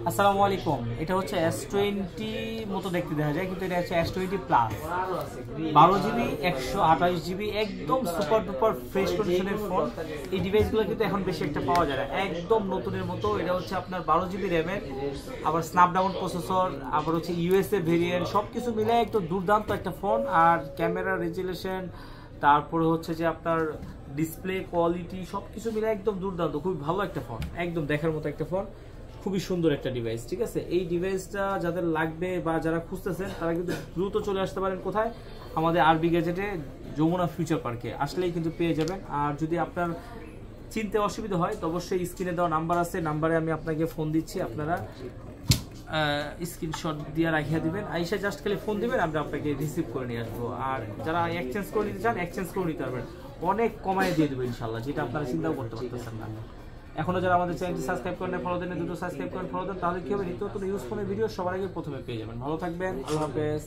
আসসালামু আলাইকুম। এটা হচ্ছে S20 মতো দেখতে দেখা যায়, কিন্তু এটা হচ্ছে S20 প্লাস 12 জিবি 128 জিবি, একদম সুপার ডুপার ফ্রেশ কন্ডিশনের ফোন। এই ডিভাইসগুলো কিন্তু এখন বেশি একটা পাওয়া যায় না, একদম নতুনের মতো। এটা হচ্ছে আপনার 12 জিবি র্যামের, আবার স্ন্যাপড্রাগন প্রসেসর, আবার হচ্ছে ইউএসএ ভেরিয়েন্ট, সব কিছু মিলে একদম দুর্দান্ত একটা ফোন। আর ক্যামেরা রেজুলেশন, তারপরে হচ্ছে যে আপনার ডিসপ্লে কোয়ালিটি, সব কিছু মিলে একদম দুর্দান্ত, খুবই ভালো একটা ফোন, একদম দেখার মতো একটা ফোন, খুবই সুন্দর একটা ডিভাইস। ঠিক আছে, এই ডিভাইসটা যাদের লাগবে বা যারা খুঁজতেছেন তারা কিন্তু দ্রুত চলে আসতে পারেন কোথায়, আমাদের আরবি গ্যাজেটে যমুনা ফিউচার পার্কে আসলেই কিন্তু পেয়ে যাবেন। আর যদি আপনার চিনতে অসুবিধা হয় তো অবশ্যই স্ক্রিনে দেওয়া নাম্বার আছে, নাম্বারে আমি আপনাকে ফোন দিচ্ছি, আপনারা স্ক্রিনশট দিয়ে রাখিয়ে দিবেন, আইসা জাস্ট খালি ফোন দিবেন, আমরা আপনাকে রিসিভ করে নিয়ে আসবো। আর যারা এক্সচেঞ্জ করে নিতে চান এক্সচেঞ্জ করে নিতে পারবেন, অনেক কমায় দিয়ে দেবো ইনশাল্লাহ, যেটা আপনারা চিন্তাও করতে পারতেছেন না। এখনো যারা আমাদের চ্যানেলটি সাবস্ক্রাইব করেন, ফলো দেন, দ্রুত সাবস্ক্রাইব করেন, ফলো দেন, তাহলে কি হবে, নিত্য নতুন ইউজ ফোনের ভিডিও সবার আগে প্রথমে পেয়ে যাবেন। ভালো থাকবেন, আল্লাহ হাফেজ।